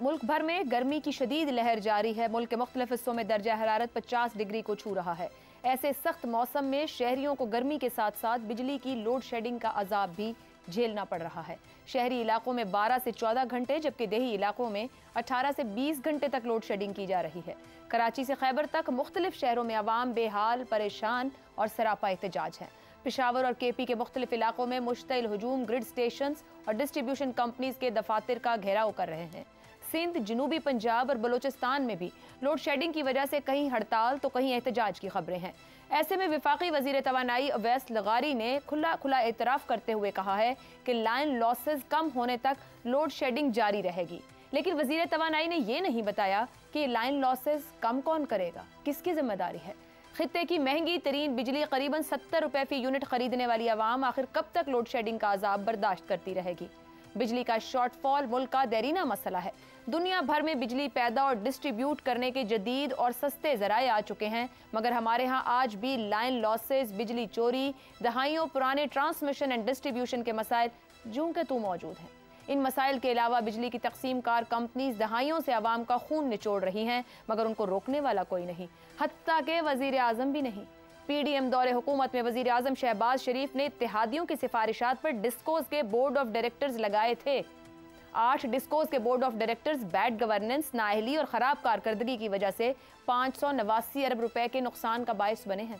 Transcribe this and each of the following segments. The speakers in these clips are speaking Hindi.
मुल्क भर में गर्मी की शदीद लहर जारी है। मुल्क के मुख्तलिफ हिस्सों में दर्जा हरारत 50 डिग्री को छू रहा है। ऐसे सख्त मौसम में शहरियों को गर्मी के साथ साथ बिजली की लोड शेडिंग का अजाब भी झेलना पड़ रहा है। शहरी इलाकों में 12 से 14 घंटे जबकि देही इलाकों में 18 से 20 घंटे तक लोड शेडिंग की जा रही है। कराची से खैबर तक मुख्तलिफ शहरों में अवाम बेहाल, परेशान और सरापा एहतजाज है। पेशावर और केपी के मुख्तलिफ इलाकों में मुश्तइल हुजूम ग्रिड स्टेशन और डिस्ट्रीब्यूशन कंपनीज के दफातर का घेराव कर रहे हैं। सिंध, जनूबी पंजाब और बलोचिस्तान में भी लोड शेडिंग की वजह से कहीं हड़ताल तो कहीं एहतजाज की खबरें हैं। ऐसे में वफाकी वजीर तवानाई अवैस लगारी ने खुला एतराफ़ करते हुए कहा है कि लाइन लॉसेज कम होने तक लोड शेडिंग जारी रहेगी। लेकिन वजीर तवानाई ने यह नहीं बताया कि लाइन लॉसेज कम कौन करेगा, किसकी जिम्मेदारी है। खित्ते की महंगी तरीन बिजली करीबन 70 रुपए फी यूनिट खरीदने वाली आवाम आखिर कब तक लोड शेडिंग का अजाब बर्दाश्त करती रहेगी। बिजली का शॉर्टफॉल मुल्क का देरीना मसला है। दुनिया भर में बिजली पैदा और डिस्ट्रीब्यूट करने के जदीद और सस्ते जराए आ चुके हैं, मगर हमारे यहाँ आज भी लाइन लॉसेज, बिजली चोरी, दहाइयों पुराने ट्रांसमिशन एंड डिस्ट्रीब्यूशन के मसाइल जूं के तू मौजूद हैं। इन मसाइल के अलावा बिजली की तकसीम कार कंपनीज दहाइयों से आवाम का खून निचोड़ रही हैं, मगर उनको रोकने वाला कोई नहीं, हत्ता के वजीर आजम भी नहीं। पीडीएम दौरे हुकूमत में वजीर आजम शहबाज शरीफ ने इत्तेहादियों की सिफारिशात पर डिस्कोज के बोर्ड ऑफ डायरेक्टर्स लगाए थे। 8 डिस्कोज के board of directors bad governance, नाअहली और खराब कारकर्दगी की वजह से 589 अरब रुपए के नुकसान का बायस बने हैं।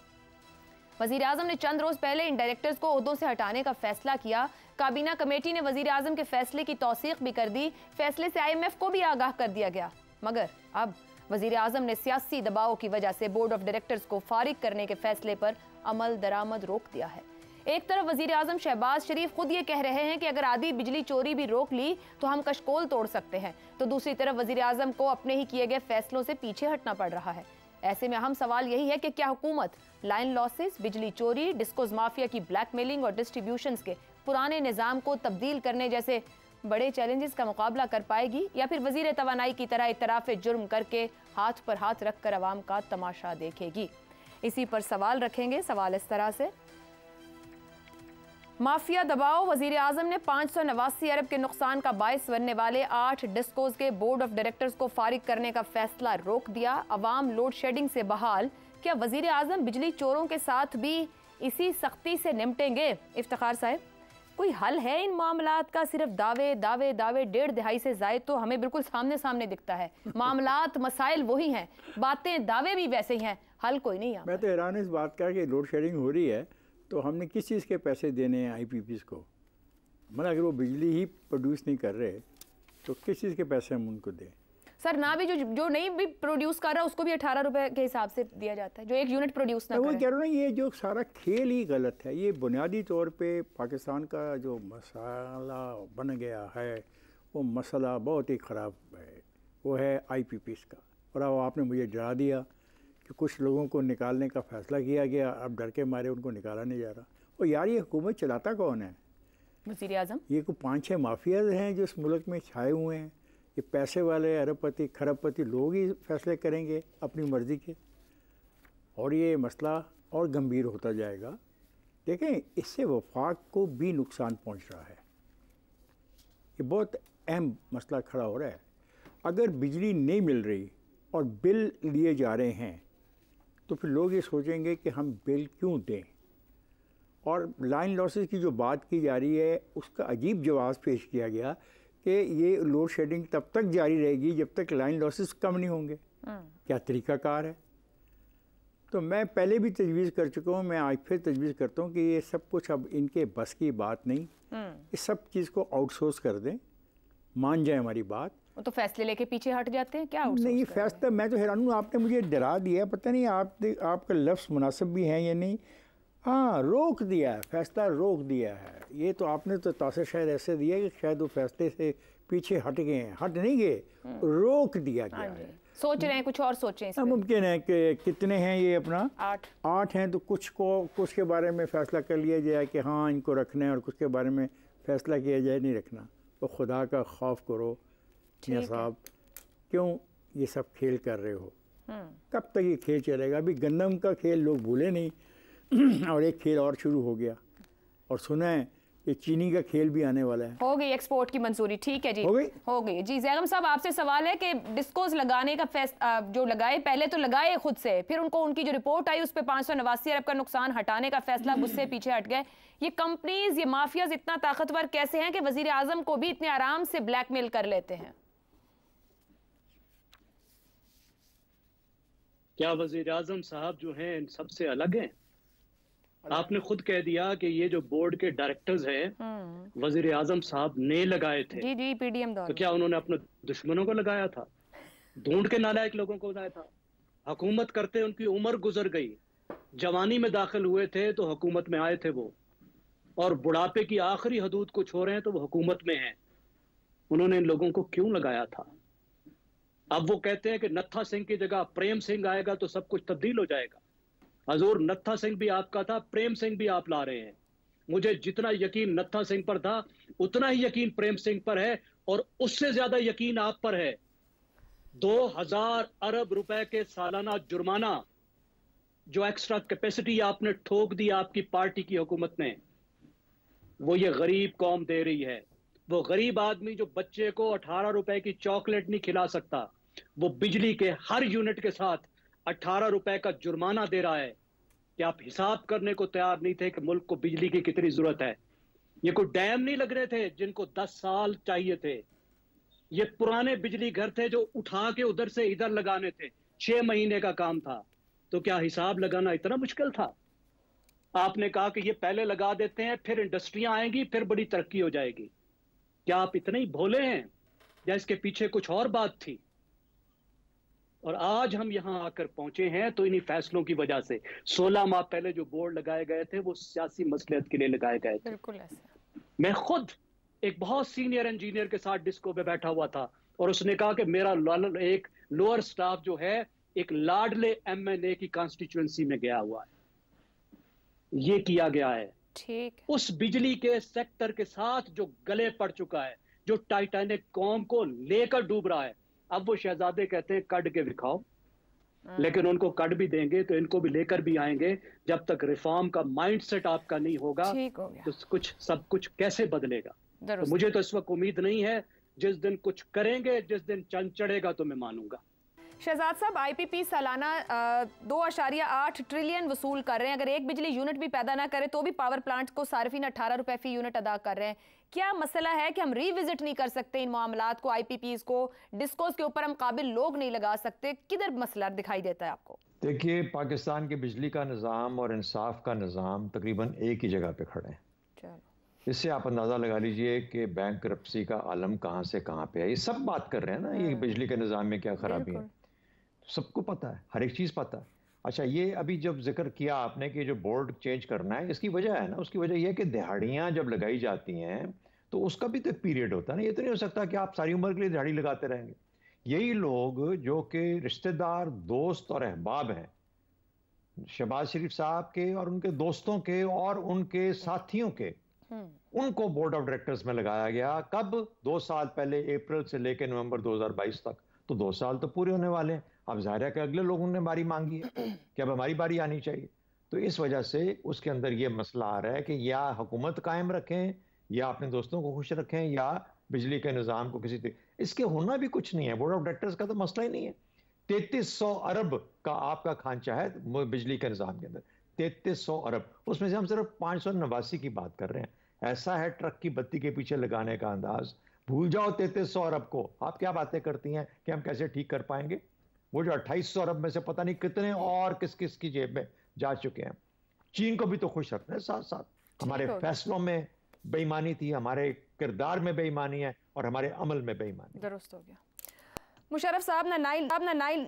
वजीर आजम ने चंद रोज पहले इन डायरेक्टर्स को ओहदों से हटाने का फैसला किया। काबीना कमेटी ने वजीर आजम के फैसले की तौसीक भी कर दी। फैसले से IMF को भी आगाह कर दिया गया, मगर अब वजीर आजम ने सियासी दबाव की वजह से बोर्ड ऑफ डायरेक्टर्स को फारिग करने के फैसले पर अमल दरामद रोक दिया है। एक तरफ वजीर आजम शहबाज शरीफ खुद ये कह रहे हैं कि अगर आधी बिजली चोरी भी रोक ली तो हम कशकोल तोड़ सकते हैं, तो दूसरी तरफ वजीर आजम को अपने ही किए गए फैसलों से पीछे हटना पड़ रहा है। ऐसे में अहम सवाल यही है कि क्या हुकूमत लाइन लॉसेस, बिजली चोरी, डिस्कोज माफिया की ब्लैकमेलिंग और डिस्ट्रीब्यूशंस के पुराने निज़ाम को तब्दील करने जैसे बड़े चैलेंजेस का मुकाबला कर पाएगी, या फिर वजीर तवानाई की तरह इतराफ़ जुर्म करके हाथ पर हाथ रखकर आवाम का तमाशा देखेगी। इसी पर सवाल रखेंगे। सवाल इस तरह से, माफिया दबाव, वजीर आजम ने 589 अरब के नुकसान का बायस बनने वाले 8 डिस्कोज के बोर्ड ऑफ डायरेक्टर्स को फारिग करने का फैसला रोक दिया। अवाम लोड शेडिंग से बहाल, क्या वजीर आजम बिजली चोरों के साथ भी इसी सख्ती से निपटेंगे? इफ्तिखार साहब, कोई हल है इन मामलात का? सिर्फ दावे दावे दावे, 1.5 दहाई से जायद तो हमें बिल्कुल सामने सामने दिखता है। मामलात, मसाइल वही हैं, बातें दावे भी वैसे ही हैं, हल कोई नहीं है। मैं तो हैरान इस बात का कि लोड शेडिंग हो रही है तो हमने किस चीज़ के पैसे देने हैं IPPs को? मतलब अगर वो बिजली ही प्रोड्यूस नहीं कर रहे तो किस चीज़ के पैसे हम उनको दें? सर, ना भी जो नहीं भी प्रोड्यूस कर रहा है उसको भी 18 रुपए के हिसाब से दिया जाता है, जो एक यूनिट प्रोड्यूस ना करे। वो कह रहा हूँ ना, ये जो सारा खेल ही गलत है। ये बुनियादी तौर पे पाकिस्तान का जो मसाला बन गया है वो मसला बहुत ही ख़राब है, वो है IPPs का। और अब आपने मुझे डरा दिया कि कुछ लोगों को निकालने का फ़ैसला किया गया, अब डर के मारे उनको निकाला नहीं जा रहा। और यार, ये हुकूमत चलाता कौन है? वज़ीर आज़म। ये को 5-6 माफियाज हैं जो इस मुल्क में छाए हुए हैं। ये पैसे वाले अरबपति खरबपति लोग ही फैसले करेंगे अपनी मर्ज़ी के, और ये मसला और गंभीर होता जाएगा। देखें, इससे वफाक को भी नुकसान पहुंच रहा है। ये बहुत अहम मसला खड़ा हो रहा है। अगर बिजली नहीं मिल रही और बिल लिए जा रहे हैं तो फिर लोग ये सोचेंगे कि हम बिल क्यों दें। और लाइन लॉसेस की जो बात की जा रही है उसका अजीब जवाब पेश किया गया कि ये लोड शेडिंग तब तक जारी रहेगी जब तक लाइन लॉसेस कम नहीं होंगे। क्या तरीक़ाकार है? तो मैं पहले भी तजवीज़ कर चुका हूँ, मैं आज फिर तजवीज़ करता हूँ कि ये सब कुछ अब इनके बस की बात नहीं। इस सब चीज़ को आउटसोर्स कर दें, मान जाए हमारी बात। तो फैसले लेके पीछे हट जाते हैं क्या? नहीं, फैसला, मैं तो हैरान हूँ, आपने मुझे डरा दिया। पता नहीं आपका लफ्ज़ मुनासिब भी है या नहीं। हाँ, रोक दिया है, फैसला रोक दिया है। ये तो आपने तो तासर शायद ऐसे दिया कि शायद वो फैसले से पीछे हट गए हैं। हट नहीं गए, रोक दिया गया है। सोच रहे हैं कुछ और सोचें। मुमकिन है कि कितने हैं ये अपना 8 हैं, तो कुछ के बारे में फ़ैसला कर लिया जाए कि हाँ इनको रखना है, और कुछ के बारे में फ़ैसला किया जाए नहीं रखना। तो खुदा का खौफ करो मियां साहब, क्यों ये सब खेल कर रहे हो? कब तक ये खेल चलेगा? अभी गंदम का खेल लोग भूले नहीं और एक खेल और शुरू हो गया। और सुना है ये चीनी का खेल भी आने वाला है। हो गई एक्सपोर्ट की मंजूरी, ठीक है जी, हो गई जी। जैगम साहब आपसे सवाल है कि डिस्कोस लगाने का जो लगाए, पहले तो लगाए खुद से, फिर उनको उनकी जो रिपोर्ट आई उस पर 589 अरब का नुकसान हटाने का फैसला, उससे पीछे हट गए। ये कंपनीज, ये माफियाज इतना ताकतवर कैसे हैं कि वजीर आजम को भी इतने आराम से ब्लैकमेल कर लेते हैं? क्या वजीर आजम साहब जो हैं इन सबसे अलग हैं? आपने खुद कह दिया कि ये जो बोर्ड के डायरेक्टर्स हैं वजीर आजम साहब ने लगाए थे। जी जी, पीडीएम दौर। तो क्या उन्होंने अपने दुश्मनों को लगाया था? ढूंढ के नालायक लोगों को लगाया था? हुकूमत करते उनकी उम्र गुजर गई, जवानी में दाखिल हुए थे तो हुकूमत में आए थे वो, और बुढ़ापे की आखिरी हदूद को छोड़ रहे हैं तो वो हुकूमत में हैं। उन्होंने इन लोगों को क्यों लगाया था? अब वो कहते हैं कि नत्था सिंह की जगह प्रेम सिंह आएगा तो सब कुछ तब्दील हो जाएगा। हजूर, नत्था सिंह भी आपका था, प्रेम सिंह भी आप ला रहे हैं। मुझे जितना यकीन नत्था सिंह पर था उतना ही यकीन प्रेम सिंह पर है, और उससे ज्यादा यकीन आप पर है। 2000 अरब रुपए के सालाना जुर्माना जो एक्स्ट्रा कैपेसिटी आपने ठोक दी आपकी पार्टी की हुकूमत ने, वो ये गरीब कौम दे रही है। वो गरीब आदमी जो बच्चे को 18 रुपए की चॉकलेट नहीं खिला सकता, वो बिजली के हर यूनिट के साथ 18 रुपए का जुर्माना दे रहा है। कि आप हिसाब करने को तैयार नहीं थे कि मुल्क को बिजली की कितनी जरूरत है। ये कोई डैम नहीं लग रहे थे जिनको 10 साल चाहिए थे। ये पुराने बिजली घर थे जो उठा के उधर से इधर लगाने थे, 6 महीने का काम था। तो क्या हिसाब लगाना इतना मुश्किल था? आपने कहा कि ये पहले लगा देते हैं, फिर इंडस्ट्रियां आएंगी, फिर बड़ी तरक्की हो जाएगी। क्या आप इतने ही भोले हैं या इसके पीछे कुछ और बात थी? और आज हम यहां आकर पहुंचे हैं तो इन्हीं फैसलों की वजह से। 16 माह पहले जो बोर्ड लगाए गए थे वो सियासी मसलियत के लिए लगाए गए थे। बिल्कुल ऐसा। मैं खुद एक बहुत सीनियर इंजीनियर के साथ डिस्को पे बैठा हुआ था और उसने कहा कि मेरा एक लोअर स्टाफ जो है एक लाडले एमएनए की कॉन्स्टिट्यूएंसी में गया हुआ है। ये किया गया है। ठीक। उस बिजली के सेक्टर के साथ जो गले पड़ चुका है, जो टाइटैनिक कौम को लेकर डूब रहा है। अब वो शहजादे कहते हैं कड के दिखाओ, लेकिन उनको कड भी देंगे तो इनको भी लेकर भी आएंगे। जब तक रिफॉर्म का माइंडसेट आपका नहीं होगा तो सब कुछ कैसे बदलेगा? तो मुझे तो इस वक्त उम्मीद नहीं है। जिस दिन कुछ करेंगे, जिस दिन चंद चढ़ेगा तो मैं मानूंगा। शहजाद साहब, आईपीपी सालाना 2.8 ट्रिलियन वसूल कर रहे हैं। अगर एक बिजली यूनिट भी पैदा ना करे तो भी पावर प्लांट को सार्फिन 18 रुपए फी यूनिट अदा कर रहे हैं। क्या मसला है कि हम रिविजिट नहीं कर सकते इन मामलात को, आईपीपीज को, डिस्कोस के ऊपर हम काबिल लोग नहीं लगा सकते? किधर मसला दिखाई देता है आपको? देखिए, पाकिस्तान के बिजली का निज़ाम और इंसाफ का निज़ाम तकरीबन एक ही जगह पे खड़े हैं। इससे आप अंदाज़ा लगा लीजिए कि बैंक करप्सी का आलम कहाँ से कहाँ पे है। ये सब बात कर रहे हैं ना, ये बिजली के निज़ाम में क्या खराबी है, सबको पता है, हर एक चीज़ पता है। अच्छा, ये अभी जब जिक्र किया आपने कि जो बोर्ड चेंज करना है, इसकी वजह है ना, उसकी वजह यह है कि दिहाड़ियाँ जब लगाई जाती हैं तो उसका भी तो एक पीरियड होता है ना। ये तो नहीं हो सकता कि आप सारी उम्र के लिए दिहाड़ी लगाते रहेंगे। यही लोग जो कि रिश्तेदार, दोस्त और अहबाब हैं शहबाज शरीफ साहब के और उनके दोस्तों के और उनके साथियों के, उनको बोर्ड ऑफ डायरेक्टर्स में लगाया गया। कब? 2 साल पहले, अप्रैल से लेकर नवंबर 2022 तक। तो 2 साल तो पूरे होने वाले हैं। अब जाहिर है कि अगले लोगों ने बारी मांगी है कि अब हमारी बारी आनी चाहिए। तो इस वजह से उसके अंदर ये मसला आ रहा है कि या हुकूमत कायम रखें, या अपने दोस्तों को खुश रखें, या बिजली के निज़ाम को किसी इसके होना भी कुछ नहीं है। बोर्ड ऑफ डायरेक्टर्स का तो मसला ही नहीं है। 3300 अरब का आपका खांचा है बिजली के निज़ाम के अंदर, 3300 अरब। उसमें से हम सिर्फ 589 की बात कर रहे हैं। ऐसा है ट्रक की बत्ती के पीछे लगाने का अंदाज। भूल जाओ 3300 अरब को। आप क्या बातें करती हैं कि हम कैसे ठीक कर पाएंगे? वो जो 2800 अरब में से पता नहीं कितने और किस किस की जेब में जा चुके हैं। चीन को भी तो खुश रखना है साथ साथ। हमारे फैसलों में बेईमानी थी, हमारे किरदार में बेईमानी है और हमारे अमल में बेईमानी। दुरुस्त हो गया। मुशर्रफ साहब, ना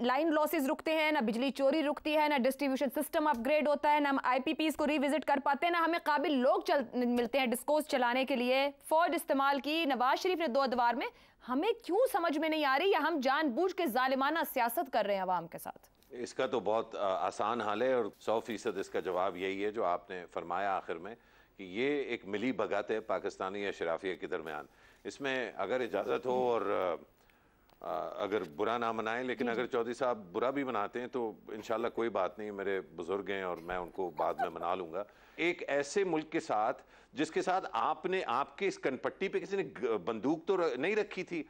लाइन लॉसेस रुकते हैं, ना बिजली चोरी रुकती है, ना डिस्ट्रीब्यूशन सिस्टम अपग्रेड होता है, ना हम आईपीपीज को रिविजिट कर पाते हैं, ना हमें काबिल लोग मिलते हैं डिस्कोस चलाने के लिए। फौज इस्तेमाल की नवाज शरीफ ने 2 अदवार में। हमें क्यों समझ में नहीं आ रही, या हम जानबूझ के जालिमाना सियासत कर रहे हैं अवाम के साथ? इसका तो बहुत आसान हल है और 100% इसका जवाब यही है जो आपने फरमाया आखिर में, कि ये एक मिली भगत है पाकिस्तानी अशराफिया के दरमियान। इसमें अगर इजाज़त हो और अगर बुरा ना मनाएं, लेकिन अगर चौधरी साहब बुरा भी मनाते हैं तो इंशाल्लाह कोई बात नहीं, मेरे बुजुर्ग हैं और मैं उनको बाद में मना लूँगा। एक ऐसे मुल्क के साथ जिसके साथ आपने, आपके इस कनपट्टी पे किसी ने बंदूक तो नहीं रखी थी,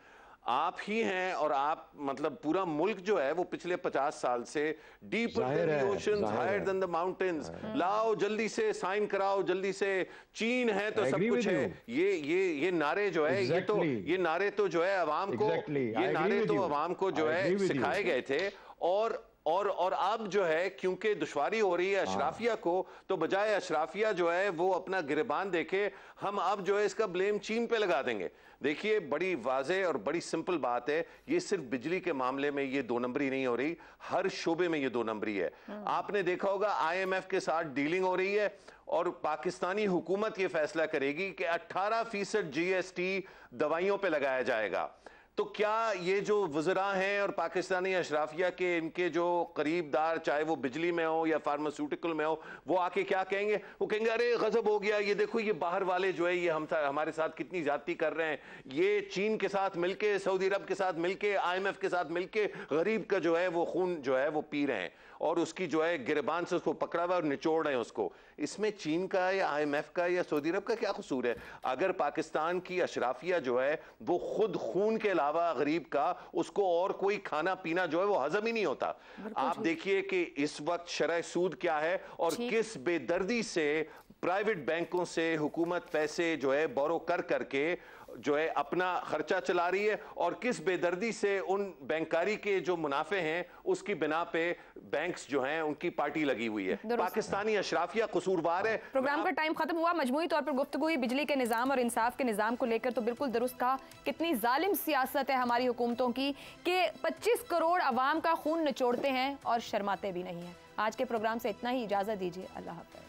आप ही हैं, और आप मतलब पूरा मुल्क जो है वो पिछले 50 साल से deeper than the oceans, higher than the mountains, लाओ जल्दी से साइन कराओ, जल्दी से, चीन है तो सब कुछ है। ये नारे जो है ये नारे तो जो है अवाम को, ये नारे तो अवाम को जो है सिखाए गए थे। और अब जो है क्योंकि दुश्वारी हो रही है अशराफिया को, तो बजाय अशराफिया जो है वो अपना गिरबान देखे, हम अब जो है इसका ब्लेम चीन पे लगा देंगे। देखिए बड़ी वाज़ेह और बड़ी सिंपल बात है, ये सिर्फ बिजली के मामले में ये 2 नंबरी नहीं हो रही, हर शोबे में ये 2 नंबरी है। आपने देखा होगा IMF के साथ डीलिंग हो रही है और पाकिस्तानी हुकूमत ये फैसला करेगी कि 18% GST दवाइयों पे लगाया जाएगा। तो क्या ये जो वज़रा हैं और पाकिस्तानी अशराफिया के इनके जो करीबदार, चाहे वो बिजली में हो या फार्मास्यूटिकल में हो, वो आके क्या कहेंगे? वो कहेंगे अरे गजब हो गया, ये देखो ये बाहर वाले जो है ये हमारे साथ कितनी ज्यादती कर रहे हैं, ये चीन के साथ मिलके, सऊदी अरब के साथ मिलके, IMF के साथ मिलके गरीब का जो है वो खून जो है वो पी रहे हैं और उसकी जो है गिरबान से उसको पकड़ा हुआ और निचोड़ रहे हैं उसको। इसमें चीन का या IMF का या सऊदी अरब का क्या कसूर है? अगर पाकिस्तान की अशराफिया जो है वो खुद खून के अलावा गरीब का उसको और कोई खाना पीना जो है वो हजम ही नहीं होता। आप देखिए कि इस वक्त शरह सूद क्या है और किस बेदर्दी से प्राइवेट बैंकों से हुकूमत पैसे जो है बोरो कर करके जो है अपना खर्चा चला रही है और किस बेदर्दी से उन बैंकारी के जो मुनाफे हैं उसकी बिना पे बैंक्स जो हैं उनकी पार्टी लगी हुई है। पाकिस्तानी अशराफिया कसूरवार है। प्रोग्राम का टाइम खत्म हुआ। मजमूई तौर पर गुफ्तगू हुई बिजली के निज़ाम और इंसाफ के निज़ाम को लेकर, तो बिल्कुल दुरुस्त कहा, कितनी जालिम सियासत है हमारी हुकूमतों की कि 25 करोड़ अवाम का खून निचोड़ते हैं और शर्माते भी नहीं हैं। आज के प्रोग्राम से इतना ही, इजाज़त दीजिए, अल्लाह हाफ़िज़।